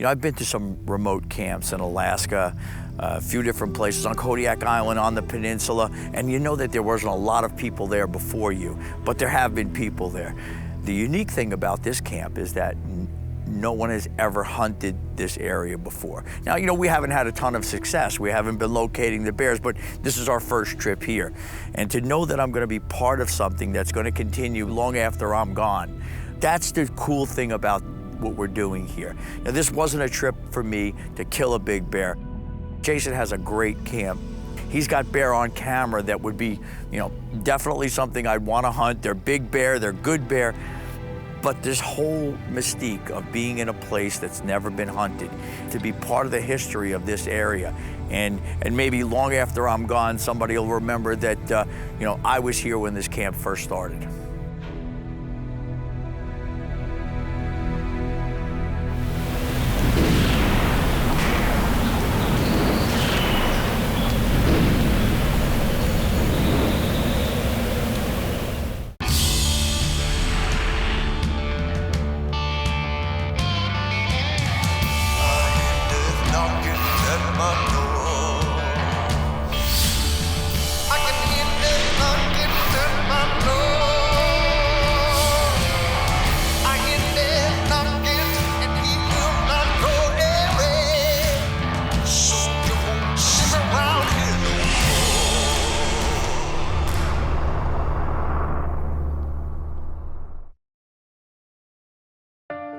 You know, I've been to some remote camps in Alaska, a few different places on Kodiak Island, on the peninsula, and you know that there wasn't a lot of people there before you, but there have been people there. The unique thing about this camp is that no one has ever hunted this area before. Now, you know, we haven't had a ton of success. We haven't been locating the bears, but this is our first trip here. And to know that I'm gonna be part of something that's gonna continue long after I'm gone, that's the cool thing about what we're doing here. Now, this wasn't a trip for me to kill a big bear. Jason has a great camp. He's got bear on camera that would be, you know, definitely something I'd want to hunt. They're big bear, they're good bear. But this whole mystique of being in a place that's never been hunted, to be part of the history of this area, and maybe long after I'm gone, somebody will remember that, you know, I was here when this camp first started.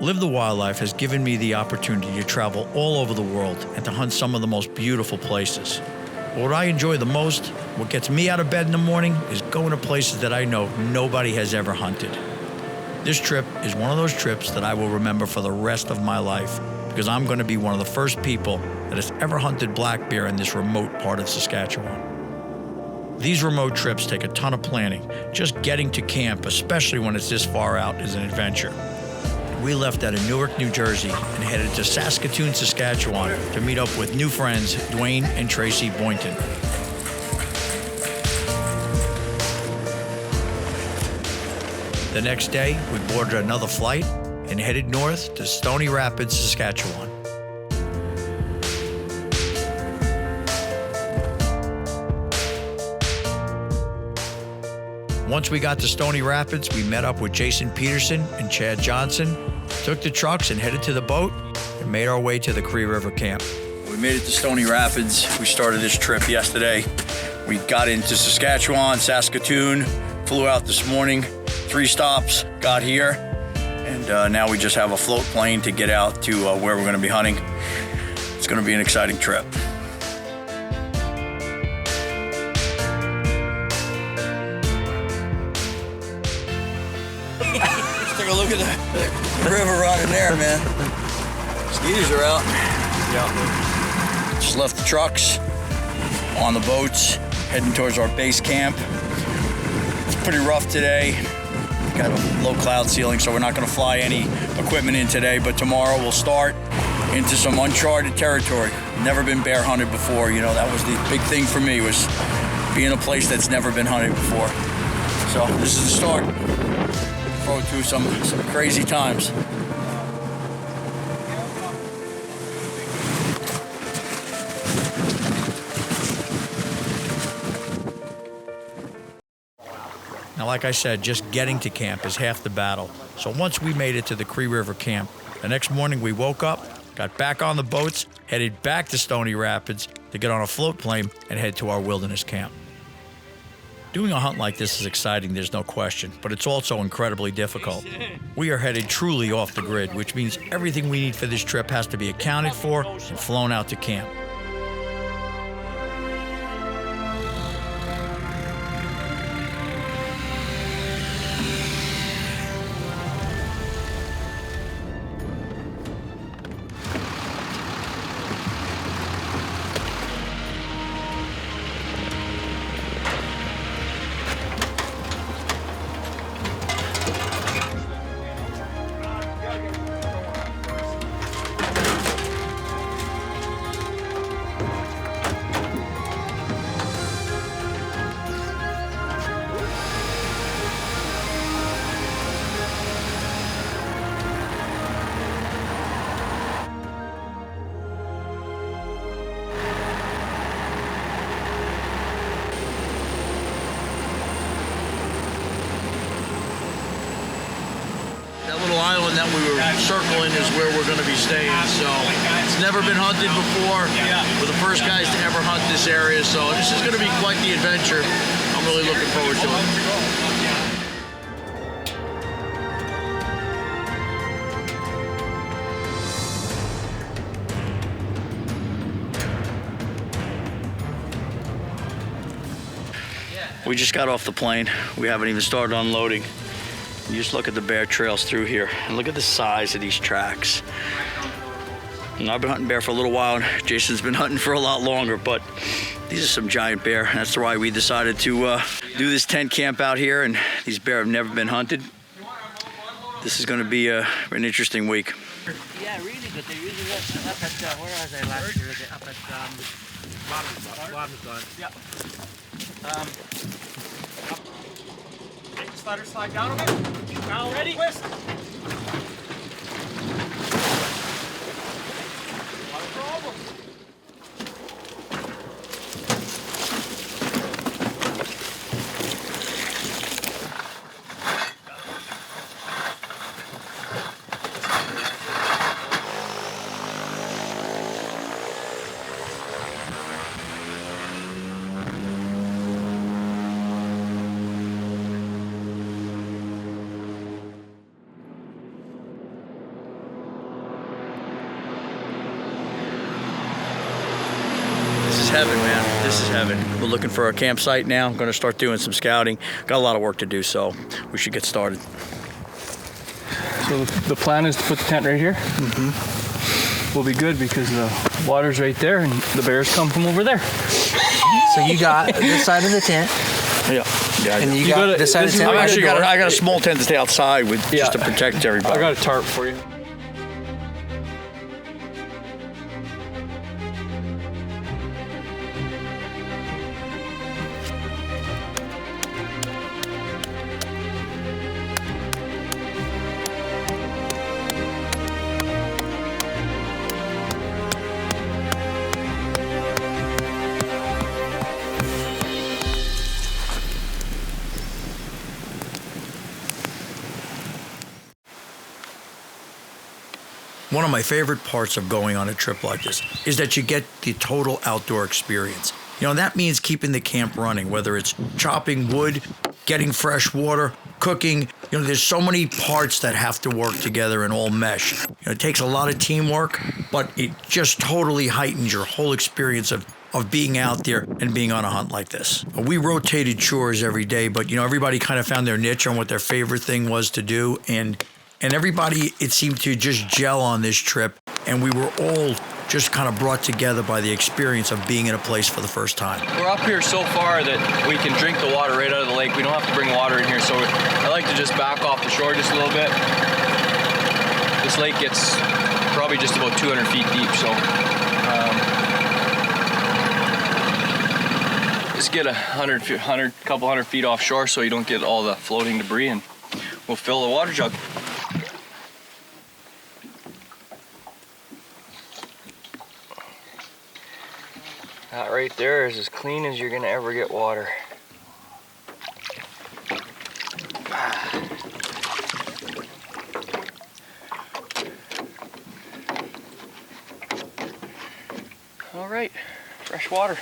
Live the Wildlife has given me the opportunity to travel all over the world and to hunt some of the most beautiful places. But what I enjoy the most, what gets me out of bed in the morning, is going to places that I know nobody has ever hunted. This trip is one of those trips that I will remember for the rest of my life, because I'm going to be one of the first people that has ever hunted black bear in this remote part of Saskatchewan. These remote trips take a ton of planning. Just getting to camp, especially when it's this far out, is an adventure. We left out of Newark, New Jersey, and headed to Saskatoon, Saskatchewan to meet up with new friends, Dwayne and Tracy Boynton. The next day, we boarded another flight and headed north to Stoney Rapids, Saskatchewan. Once we got to Stoney Rapids, we met up with Jason Peterson and Chad Johnson, took the trucks and headed to the boat, and made our way to the Cree River camp. We made it to Stoney Rapids. We started this trip yesterday. We got into Saskatchewan, Saskatoon, flew out this morning, 3 stops, got here, and now we just have a float plane to get out to where we're gonna be hunting. It's gonna be an exciting trip. Take a look at the river running there, man. Mosquitoes are out. Yeah. Just left the trucks on the boats, heading towards our base camp. It's pretty rough today. Got a low cloud ceiling, so we're not going to fly any equipment in today, but tomorrow we'll start into some uncharted territory. Never been bear hunted before. You know, that was the big thing for me, was being in a place that's never been hunted before. So this is the start. Forward to some crazy times. Now, like I said, just getting to camp is half the battle. So once we made it to the Cree River camp, the next morning we woke up, got back on the boats, headed back to Stoney Rapids to get on a float plane and head to our wilderness camp. Doing a hunt like this is exciting, there's no question, but it's also incredibly difficult. We are headed truly off the grid, which means everything we need for this trip has to be accounted for and flown out to camp. circling is where we're going to be staying. So it's never been hunted before. We're the first guys to ever hunt this area, so this is going to be quite the adventure. I'm really looking forward to it. We just got off the plane. We haven't even started unloading. You just look at the bear trails through here and look at the size of these tracks. And I've been hunting bear for a little while, and Jason's been hunting for a lot longer, but these are some giant bear. And that's why we decided to do this tent camp out here, and these bear have never been hunted. This is gonna be an interesting week. Yeah, really good. They really were up at, where was I last year? Up at, yeah. Slider slide down a bit. Now ready? Twist. Not a problem. Heaven, man. This is heaven. We're looking for a campsite now. I'm going to start doing some scouting. Got a lot of work to do, so we should get started. So the plan is to put the tent right here. Mm-hmm. We'll be good because the water's right there and the bears come from over there. So you got this side of the tent. Yeah. And you got this side of the tent. I got a small tent to stay outside with just to protect everybody. I got a tarp for you. One of my favorite parts of going on a trip like this is that you get the total outdoor experience. You know, that means keeping the camp running, whether it's chopping wood, getting fresh water, cooking. You know, there's so many parts that have to work together and all mesh. You know, it takes a lot of teamwork, but it just totally heightens your whole experience of being out there and being on a hunt like this. We rotated chores every day, but, you know, everybody kind of found their niche on what their favorite thing was to do. And everybody, it seemed to just gel on this trip, and we were all just kind of brought together by the experience of being in a place for the first time. We're up here so far that we can drink the water right out of the lake. We don't have to bring water in here, so I like to just back off the shore just a little bit. This lake gets probably just about 200 feet deep, so just get a couple hundred feet offshore so you don't get all the floating debris, and we'll fill the water jug. That right there is as clean as you're gonna ever get water. All right, fresh water.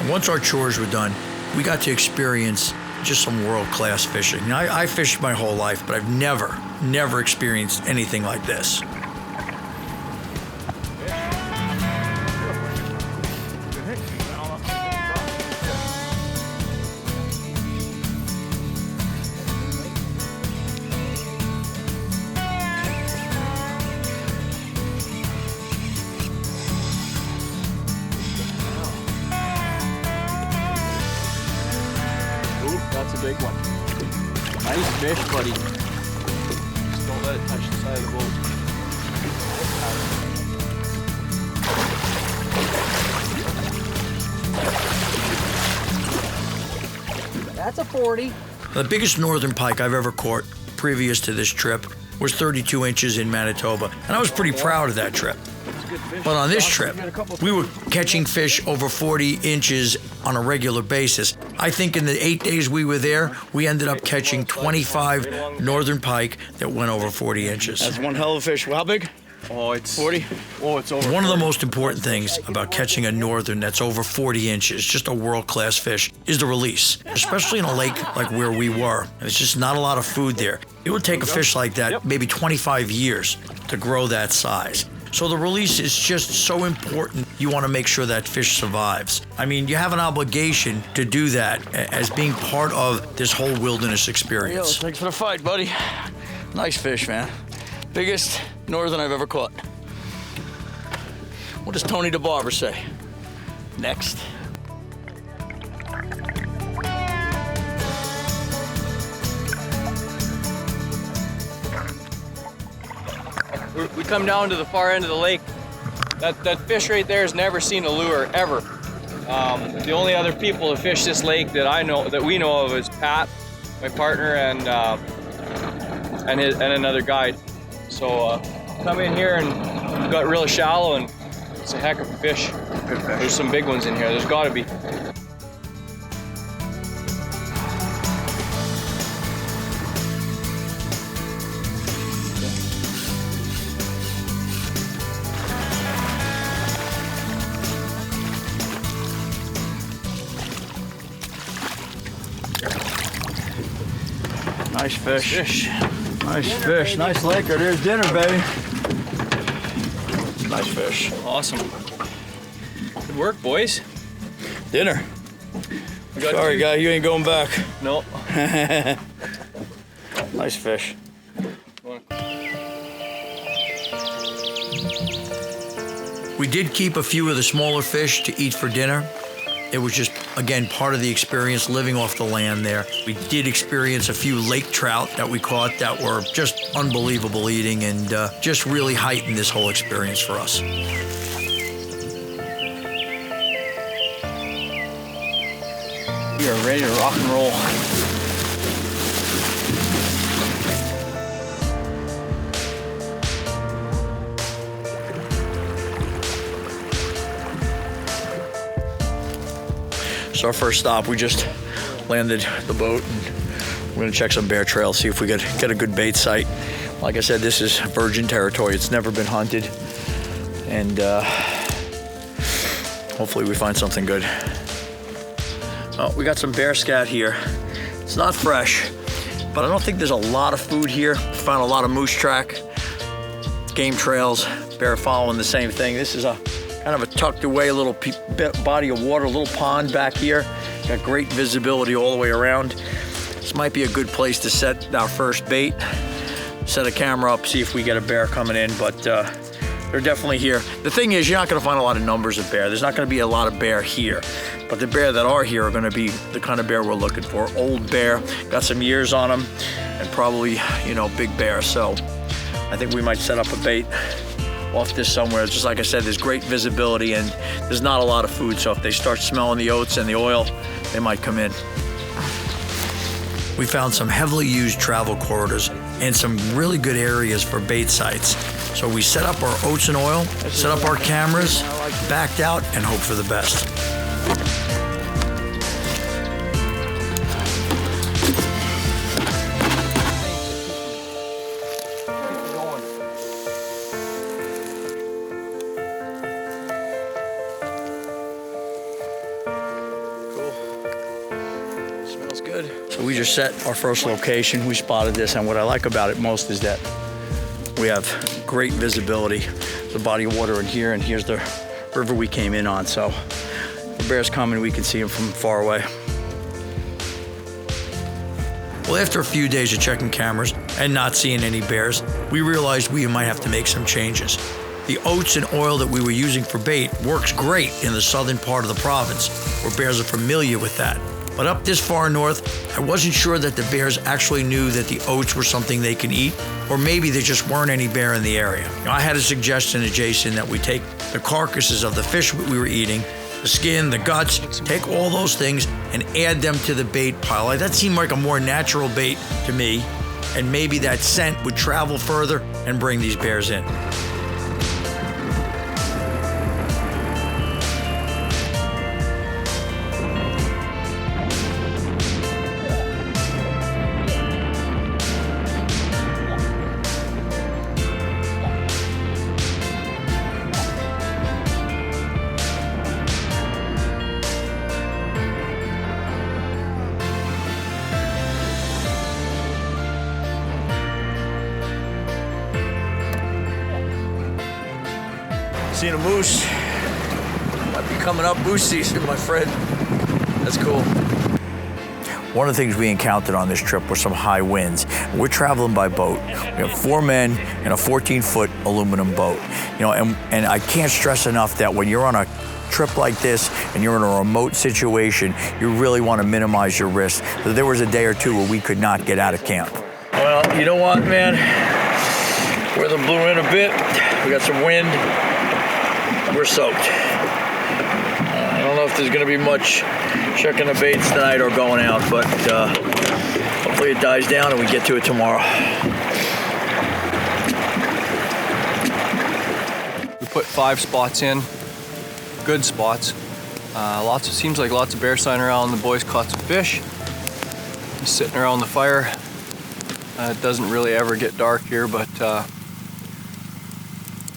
Once our chores were done, we got to experience just some world-class fishing. Now, I fished my whole life, but I've never experienced anything like this. That's a big one. Nice fish, buddy. Just don't let it touch the side of the boat. That's a 40. The biggest northern pike I've ever caught previous to this trip was 32 inches in Manitoba, and I was pretty proud of that trip. But on this trip, we were catching fish over 40 inches on a regular basis. I think in the 8 days we were there, we ended up catching 25 northern pike that went over 40 inches. That's one hell of a fish. How big? Oh, it's 40? Oh, it's over. One of the most important things about catching a northern that's over 40 inches, just a world-class fish, is the release, especially in a lake like where we were. There's just not a lot of food there. It would take a fish like that maybe 25 years to grow that size. So the release is just so important. You want to make sure that fish survives. I mean, you have an obligation to do that as being part of this whole wilderness experience. Thanks for the fight, buddy. Nice fish, man. Biggest northern I've ever caught. What does Tony the Barber say? Next. We come down to the far end of the lake. That fish right there has never seen a lure ever. The only other people to fish this lake that we know of is Pat, my partner, and another guide. So come in here and we've got really shallow and it's a heck of a fish. There's some big ones in here. There's got to be. Nice fish. Nice fish. Nice laker. There's dinner, baby. Nice fish. Awesome. Good work, boys. Dinner. Sorry, guy, you ain't going back. No. Nice fish. We did keep a few of the smaller fish to eat for dinner. It was just, again, part of the experience living off the land there. We did experience a few lake trout that we caught that were just unbelievable eating and just really heightened this whole experience for us. We are ready to rock and roll. So our first stop, we just landed the boat and we're gonna check some bear trails, see if we get a good bait site. Like I said, this is virgin territory. It's never been hunted. And hopefully we find something good. Oh, we got some bear scat here. It's not fresh, but I don't think there's a lot of food here. We found a lot of moose track, game trails, bear following the same thing. This is a kind of a tucked away little body of water, a little pond back here. Got great visibility all the way around. This might be a good place to set our first bait. Set a camera up, see if we get a bear coming in, but they're definitely here. The thing is, you're not gonna find a lot of numbers of bear. There's not gonna be a lot of bear here, but the bear that are here are gonna be the kind of bear we're looking for. Old bear, got some years on them, and probably, you know, big bear. So I think we might set up a bait off this somewhere. Just like I said, there's great visibility and there's not a lot of food, so if they start smelling the oats and the oil, they might come in. We found some heavily used travel corridors and some really good areas for bait sites. So we set up our oats and oil, set up our cameras, backed out, and hoped for the best. So we just set our first location. We spotted this, and what I like about it most is that we have great visibility. There's a body of water in here, and here's the river we came in on. So the bear's coming, we can see him from far away. Well, after a few days of checking cameras and not seeing any bears, we realized we might have to make some changes. The oats and oil that we were using for bait works great in the southern part of the province, where bears are familiar with that. But up this far north, I wasn't sure that the bears actually knew that the oats were something they can eat, or maybe there just weren't any bear in the area. I had a suggestion to Jason that we take the carcasses of the fish we were eating, the skin, the guts, take all those things and add them to the bait pile. That seemed like a more natural bait to me, and maybe that scent would travel further and bring these bears in. Seen a moose. Might be coming up moose season, my friend. That's cool. One of the things we encountered on this trip were some high winds. We're traveling by boat. We have 4 men in a 14-foot aluminum boat. You know, and I can't stress enough that when you're on a trip like this and you're in a remote situation, you really want to minimize your risk. So there was a day or two where we could not get out of camp. Well, you know what, man? Weather blew in a bit. We got some wind. We're soaked. I don't know if there's going to be much checking the baits tonight or going out, but hopefully it dies down and we get to it tomorrow. We put 5 spots in, good spots. Seems like lots of bear sign around. The boys caught some fish. Just sitting around the fire. It doesn't really ever get dark here, but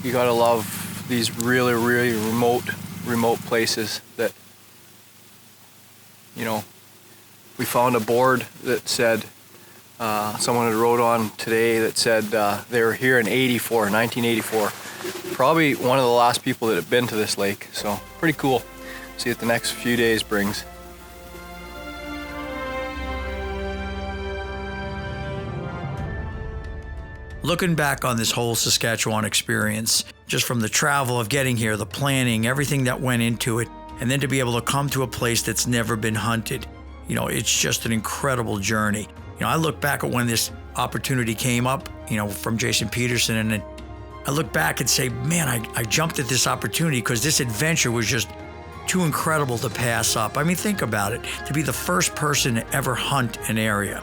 you gotta love these really, really remote places that, you know, we found a board that said, someone had wrote on today that said they were here in 1984. Probably one of the last people that have been to this lake, so pretty cool. See what the next few days brings. Looking back on this whole Saskatchewan experience, just from the travel of getting here, the planning, everything that went into it, and then to be able to come to a place that's never been hunted, you know, it's just an incredible journey. You know, I look back at when this opportunity came up, you know, from Jason Peterson, and then I look back and say, man, I jumped at this opportunity because this adventure was just too incredible to pass up. I mean, think about it. To be the first person to ever hunt an area.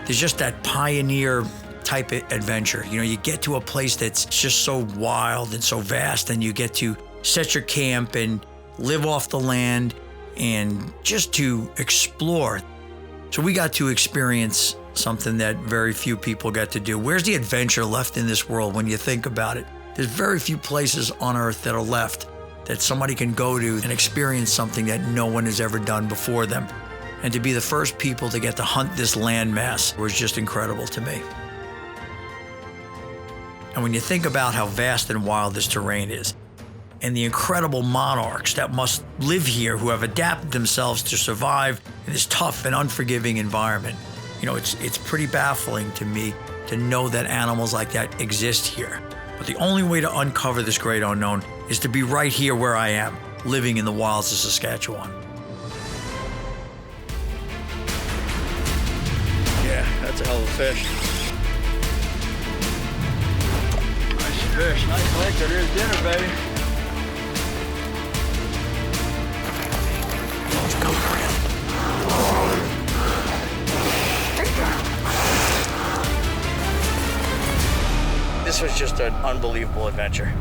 There's just that pioneer type of adventure. You know, you get to a place that's just so wild and so vast, and you get to set your camp and live off the land and just to explore. So we got to experience something that very few people get to do. Where's the adventure left in this world when you think about it? There's very few places on earth that are left that somebody can go to and experience something that no one has ever done before them. And to be the first people to get to hunt this landmass was just incredible to me. And when you think about how vast and wild this terrain is, and the incredible monarchs that must live here who have adapted themselves to survive in this tough and unforgiving environment, you know, it's pretty baffling to me to know that animals like that exist here. But the only way to uncover this great unknown is to be right here where I am, living in the wilds of Saskatchewan. Yeah, that's a hell of a fish. Fish, nice lake, there's dinner, baby. Let's go, friend. This was just an unbelievable adventure.